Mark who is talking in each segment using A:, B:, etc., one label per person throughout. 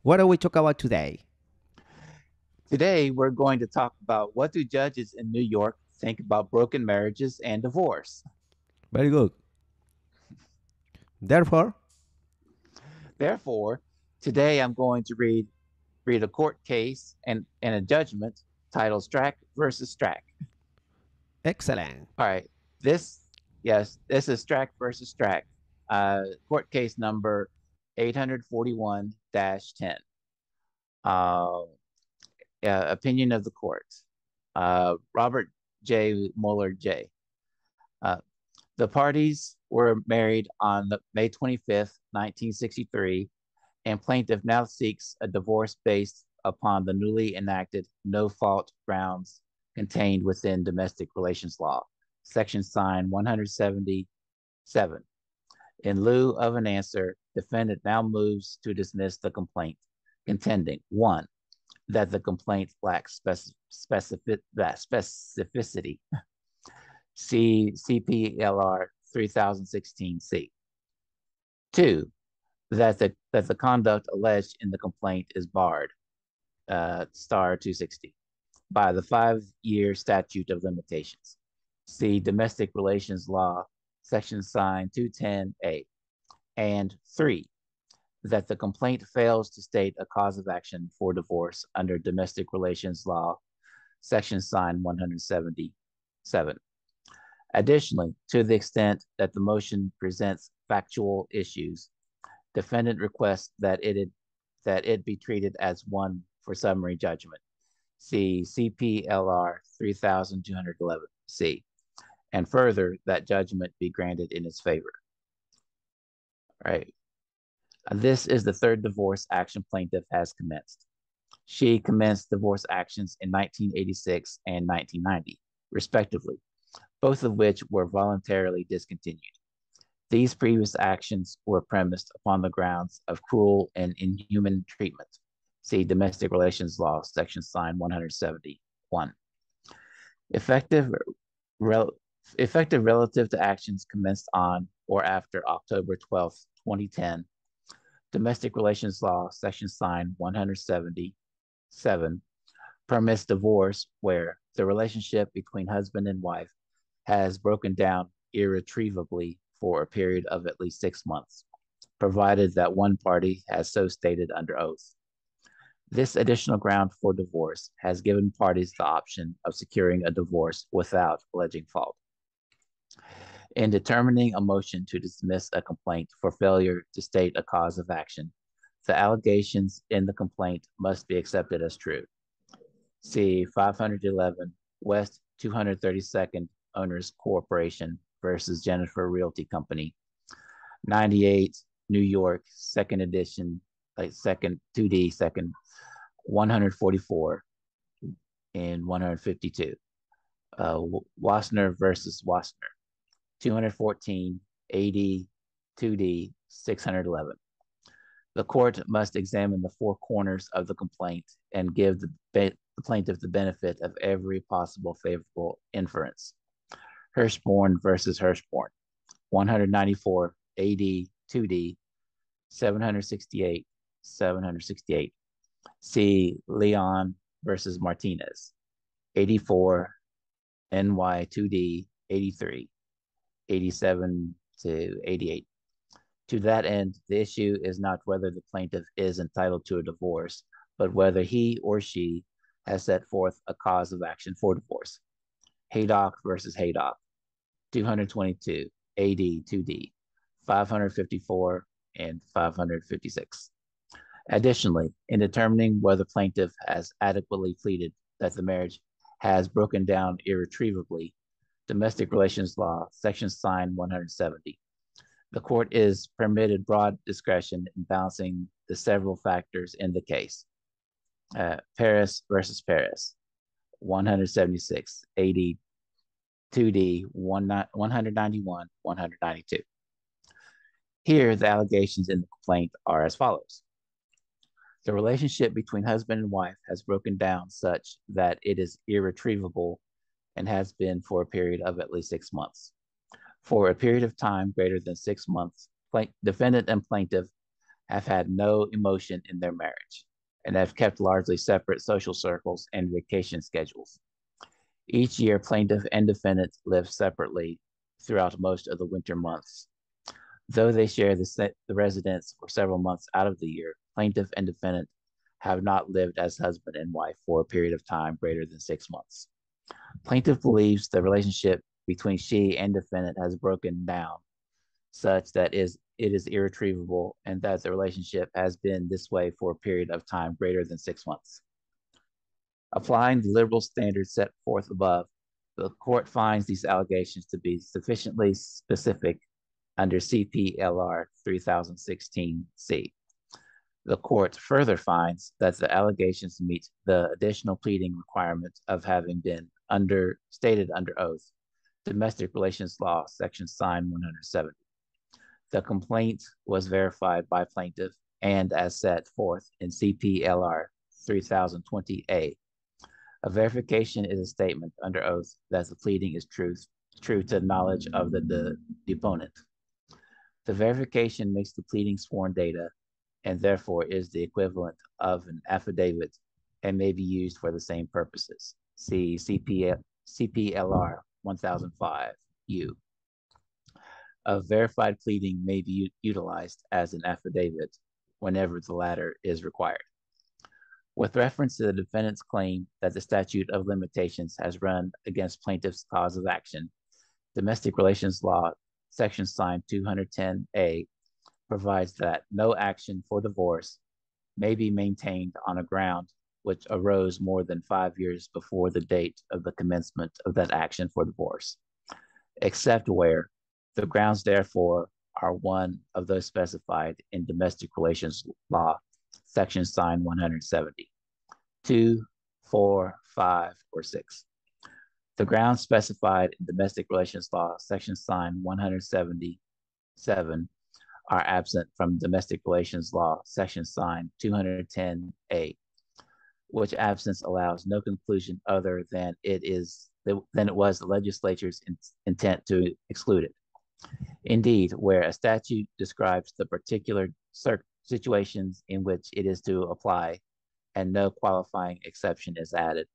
A: What are we talking about today?
B: Today, we're going to talk about what do judges in New York think about broken marriages and divorce.
A: Very good. Therefore,
B: Therefore, today I'm going to read a court case and a judgment titled Strack versus Strack.
A: excellent.
B: All right, this this is Strack versus Strack, court case number 841-10. Uh, Opinion of the court. Robert J. Mueller J. Uh, The parties were married on May 25th, 1963, and plaintiff now seeks a divorce based upon the newly enacted no-fault grounds contained within domestic relations law, section sign 177. In lieu of an answer, defendant now moves to dismiss the complaint, contending, one, that the complaint lacks specificity, see CPLR 3016C. Two, that the conduct alleged in the complaint is barred, star 260, by the 5-year statute of limitations. See domestic relations law, section sign 210A. And three, that the complaint fails to state a cause of action for divorce under domestic relations law, section sign 177. Additionally, to the extent that the motion presents factual issues, defendant requests that it be treated as one for summary judgment. See CPLR 3211C, and further that judgment be granted in its favor. All right. This is the third divorce action plaintiff has commenced. She commenced divorce actions in 1986 and 1990, respectively, both of which were voluntarily discontinued. These previous actions were premised upon the grounds of cruel and inhuman treatment. See Domestic Relations Law, Section Sign 171. Effective, rel- Effective relative to actions commenced on or after October 12th, 2010, Domestic Relations Law, Section Sign 177, permits divorce where the relationship between husband and wife has broken down irretrievably for a period of at least 6 months, provided that one party has so stated under oath. This additional ground for divorce has given parties the option of securing a divorce without alleging fault. In determining a motion to dismiss a complaint for failure to state a cause of action, the allegations in the complaint must be accepted as true. See 511 West 232nd Owners Corporation versus Jennifer Realty Company, 98 New York, second edition, like second 2D, second 144 and 152. Wassner versus Wassner, 214 AD 2D 611. The court must examine the four corners of the complaint and give the plaintiff the benefit of every possible favorable inference. Hirschborn versus Hirschborn, 194 AD 2D 768 768. See Leon versus Martinez, 84 NY 2D 83 87 to 88. To that end, the issue is not whether the plaintiff is entitled to a divorce, but whether he or she has set forth a cause of action for divorce. Haydock versus Haydock, 222 AD 2D, 554 and 556. Additionally, in determining whether plaintiff has adequately pleaded that the marriage has broken down irretrievably, Domestic Relations Law, Section Sign 170, the court is permitted broad discretion in balancing the several factors in the case. Paris versus Paris, 176 AD 2D 191 192. Here, the allegations in the complaint are as follows. The relationship between husband and wife has broken down such that it is irretrievable and has been for a period of at least 6 months. For a period of time greater than 6 months, defendant and plaintiff have had no emotion in their marriage and have kept largely separate social circles and vacation schedules. Each year, plaintiff and defendant live separately throughout most of the winter months. Though they share the residence for several months out of the year, plaintiff and defendant have not lived as husband and wife for a period of time greater than 6 months. Plaintiff believes the relationship between she and defendant has broken down such that it is irretrievable and that the relationship has been this way for a period of time greater than 6 months. Applying the liberal standards set forth above, the court finds these allegations to be sufficiently specific under CPLR 3016C. The court further finds that the allegations meet the additional pleading requirement of having been stated under oath, Domestic Relations Law, Section Sign 170. The complaint was verified by plaintiff and as set forth in CPLR 3020A. A verification is a statement under oath that the pleading is true to the knowledge of the deponent. The verification makes the pleading sworn data and therefore is the equivalent of an affidavit and may be used for the same purposes. See CPLR 1005U. A verified pleading may be utilized as an affidavit whenever the latter is required. With reference to the defendant's claim that the statute of limitations has run against plaintiff's cause of action, Domestic Relations Law, Section Sign 210A, provides that no action for divorce may be maintained on a ground which arose more than 5 years before the date of the commencement of that action for divorce, except where the grounds therefore are one of those specified in Domestic Relations Law, Section Sign 170, 2, 4, 5, or 6. The grounds specified in Domestic Relations Law, Section Sign 177, are absent from Domestic Relations Law, Section Sign 210A, which absence allows no conclusion other than it was the legislature's intent to exclude it. Indeed, where a statute describes the particular situations in which it is to apply and no qualifying exception is added,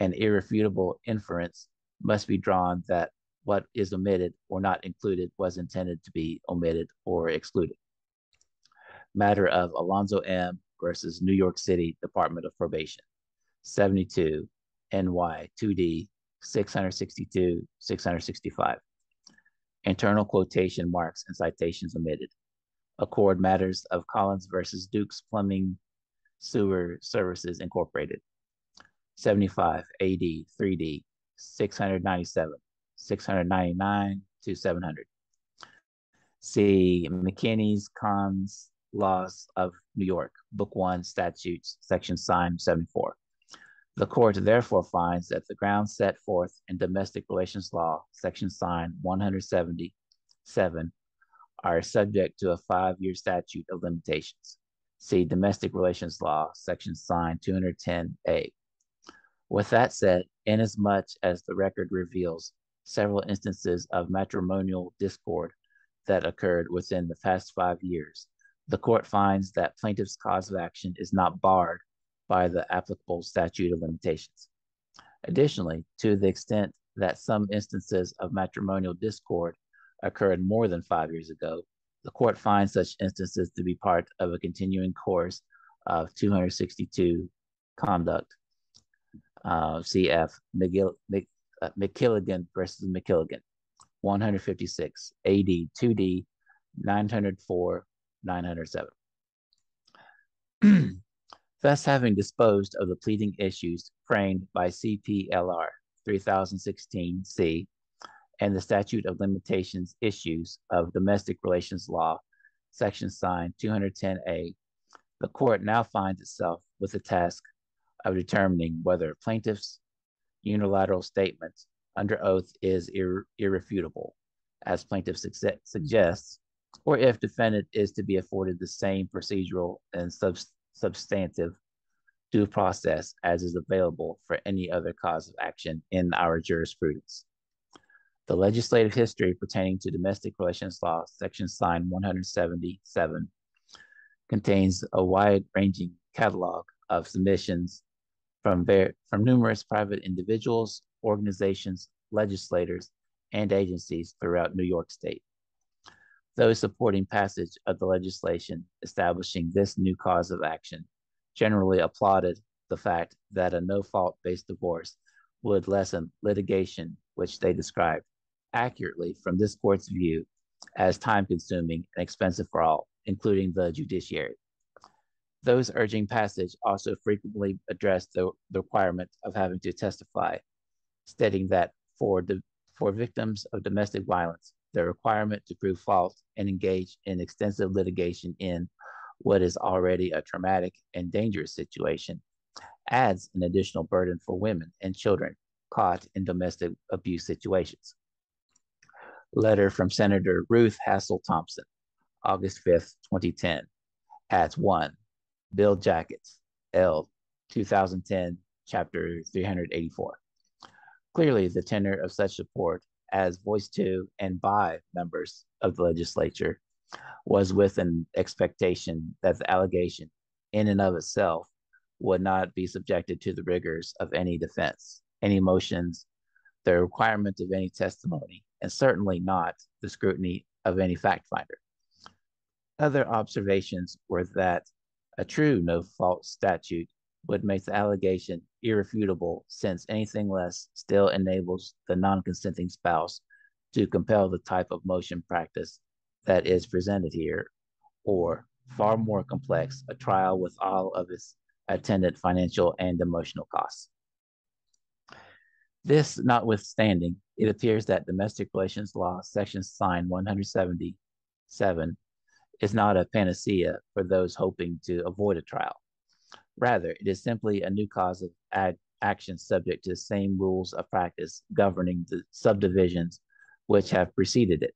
B: an irrefutable inference must be drawn that what is omitted or not included was intended to be omitted or excluded. Matter of Alonzo M. versus New York City Department of Probation, 72 NY 2D 662 665. Internal quotation marks and citations omitted. Accord Matters of Collins versus Duke's Plumbing Sewer Services Incorporated, 75 AD 3D 697 699 to 700. See McKinney's Cons Laws of New York, Book 1, Statutes, Section Sign 74. The court therefore finds that the grounds set forth in Domestic Relations Law, Section Sign 177, are subject to a 5-year statute of limitations. See Domestic Relations Law, Section Sign 210A. With that said, inasmuch as the record reveals several instances of matrimonial discord that occurred within the past 5 years, the court finds that plaintiff's cause of action is not barred by the applicable statute of limitations. Additionally, to the extent that some instances of matrimonial discord occurred more than 5 years ago, the court finds such instances to be part of a continuing course of 262 conduct, CF McKilligan versus McKilligan, 156 AD 2D 904 907. Thus, having disposed of the pleading issues framed by CPLR 3016C and the statute of limitations issues of Domestic Relations Law, Section Sign 210A, the court now finds itself with the task of determining whether plaintiff's unilateral statement under oath is irrefutable, as plaintiff suggests, or if defendant is to be afforded the same procedural and substantive due process as is available for any other cause of action in our jurisprudence. The legislative history pertaining to Domestic Relations Law, Section Sign 177, contains a wide-ranging catalog of submissions from numerous private individuals, organizations, legislators, and agencies throughout New York State. Those supporting passage of the legislation establishing this new cause of action generally applauded the fact that a no-fault based divorce would lessen litigation, which they described accurately from this court's view as time-consuming and expensive for all, including the judiciary. Those urging passage also frequently addressed the requirement of having to testify, stating that for victims of domestic violence, the requirement to prove fault and engage in extensive litigation in what is already a traumatic and dangerous situation adds an additional burden for women and children caught in domestic abuse situations. Letter from Senator Ruth Hassel Thompson, August 5th, 2010, at 1, Bill Jackets, L. 2010, Chapter 384. Clearly, the tenor of such support, as voiced to and by members of the legislature, was with an expectation that the allegation, in and of itself, would not be subjected to the rigors of any defense, any motions, the requirement of any testimony, and certainly not the scrutiny of any fact finder. Other observations were that a true no-fault statute would make the allegation irrefutable, since anything less still enables the non-consenting spouse to compel the type of motion practice that is presented here, or far more complex, a trial with all of its attendant financial and emotional costs. This notwithstanding, it appears that domestic relations law, section sign 177, is not a panacea for those hoping to avoid a trial. Rather, it is simply a new cause of action subject to the same rules of practice governing the subdivisions which have preceded it.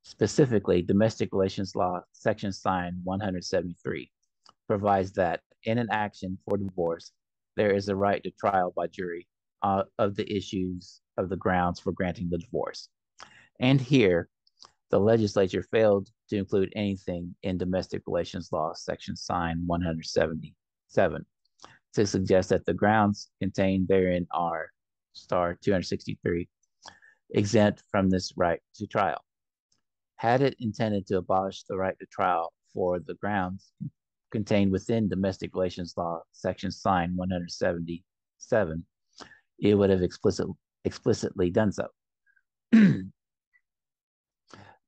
B: Specifically, domestic relations law, section sign 173, provides that in an action for divorce, there is a right to trial by jury of the issues of the grounds for granting the divorce. And here, the legislature failed to include anything in domestic relations law, section sign 177, to suggest that the grounds contained therein are star 263 exempt from this right to trial. Had it intended to abolish the right to trial for the grounds contained within domestic relations law, section sign 177, it would have explicitly done so.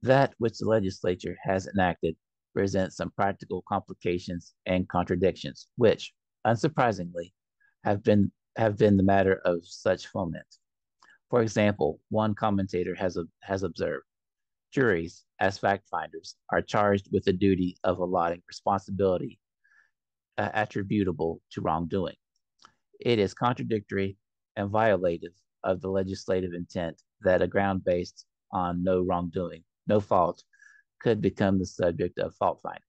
B: That which the legislature has enacted presents some practical complications and contradictions, which, unsurprisingly, have been the matter of such foment. For example, one commentator has observed, juries, as fact finders, are charged with the duty of allotting responsibility attributable to wrongdoing. It is contradictory and violative of the legislative intent that a ground based on no wrongdoing, no fault, could become the subject of fault finding.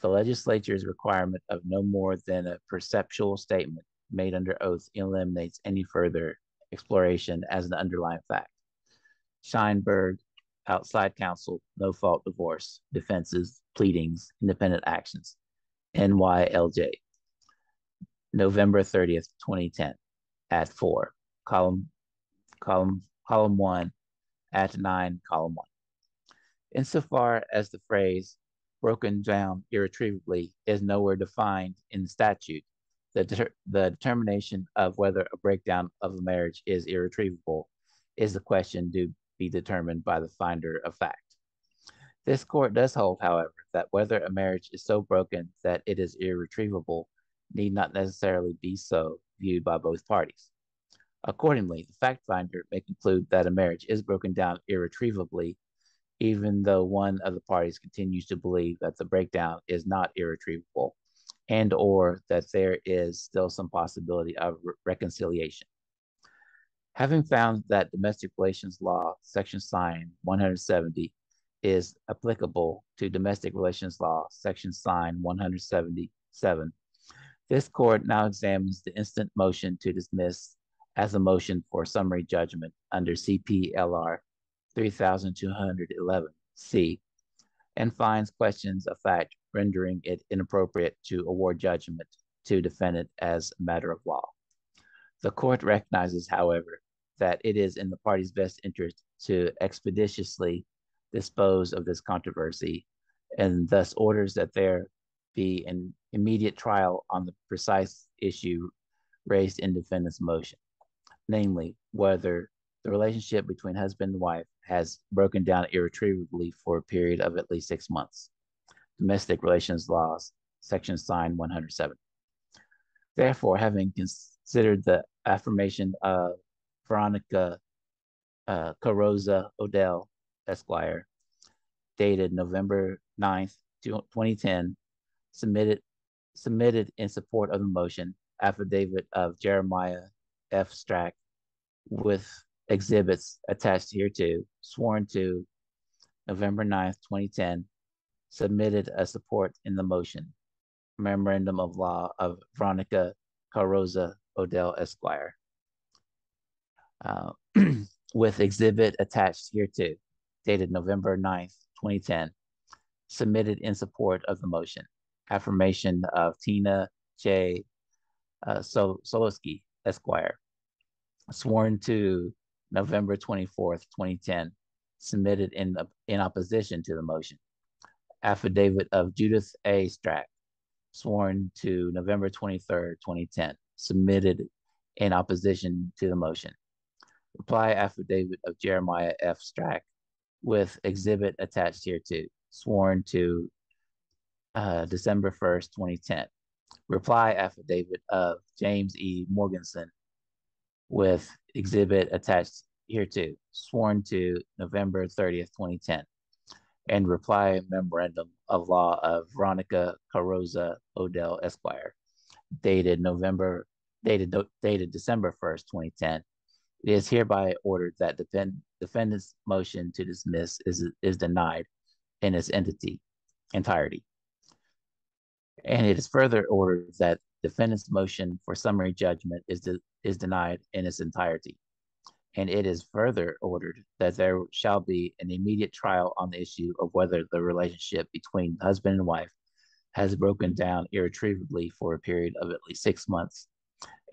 B: The legislature's requirement of no more than a perceptual statement made under oath eliminates any further exploration as an underlying fact. Scheinberg, outside counsel, no fault divorce, defenses, pleadings, independent actions, NYLJ, November 30th, 2010, at 4, column 1, at 9, column 1. Insofar as the phrase broken down irretrievably is nowhere defined in the statute, the determination of whether a breakdown of a marriage is irretrievable is the question to be determined by the finder of fact. This court does hold, however, that whether a marriage is so broken that it is irretrievable need not necessarily be so viewed by both parties. Accordingly, the fact finder may conclude that a marriage is broken down irretrievably, even though one of the parties continues to believe that the breakdown is not irretrievable, and or that there is still some possibility of reconciliation. Having found that domestic relations law, section sign 170, is applicable to domestic relations law, section sign 177, this court now examines the instant motion to dismiss as a motion for summary judgment under CPLR 3211C and finds questions of fact rendering it inappropriate to award judgment to defendant as a matter of law. The court recognizes, however, that it is in the party's best interest to expeditiously dispose of this controversy and thus orders that there be an immediate trial on the precise issue raised in defendant's motion, namely whether the relationship between husband and wife has broken down irretrievably for a period of at least 6 months. Domestic Relations Laws, Section Sign 107. Therefore, having considered the affirmation of Veronica Carroza Odell, Esquire, dated November 9th, 2010, submitted in support of the motion, affidavit of Jeremiah F. Strack with exhibits attached hereto, sworn to November 9th, 2010, submitted a support in the motion, memorandum of law of Veronica Carroza Odell Esquire, with exhibit attached hereto, dated November 9th, 2010, submitted in support of the motion, affirmation of Tina J. Solosky Esquire, sworn to November 24th, 2010, submitted in opposition to the motion, affidavit of Judith A. Strack, sworn to November 23rd, 2010, submitted in opposition to the motion, reply affidavit of Jeremiah F. Strack with exhibit attached hereto, sworn to December 1st, 2010, reply affidavit of James E. Morganson with exhibit attached hereto, sworn to November 30th, 2010, and reply memorandum of law of Veronica Carroza Odell Esquire, dated December 1st, 2010. It is hereby ordered that defendant's motion to dismiss is denied in its entirety. And it is further ordered that defendant's motion for summary judgment is denied in its entirety. And it is further ordered that there shall be an immediate trial on the issue of whether the relationship between husband and wife has broken down irretrievably for a period of at least 6 months.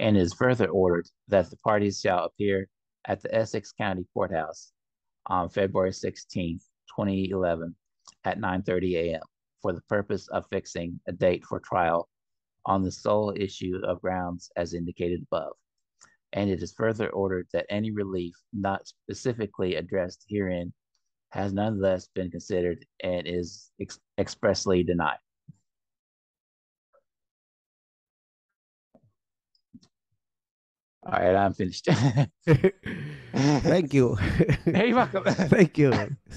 B: And it is further ordered that the parties shall appear at the Essex County Courthouse on February 16th, 2011 at 9:30 a.m. for the purpose of fixing a date for trial on the sole issue of grounds as indicated above. And it is further ordered that any relief not specifically addressed herein has nonetheless been considered and is expressly denied. All right, I'm finished.
A: Thank you.
B: Hey, welcome.
A: Thank you.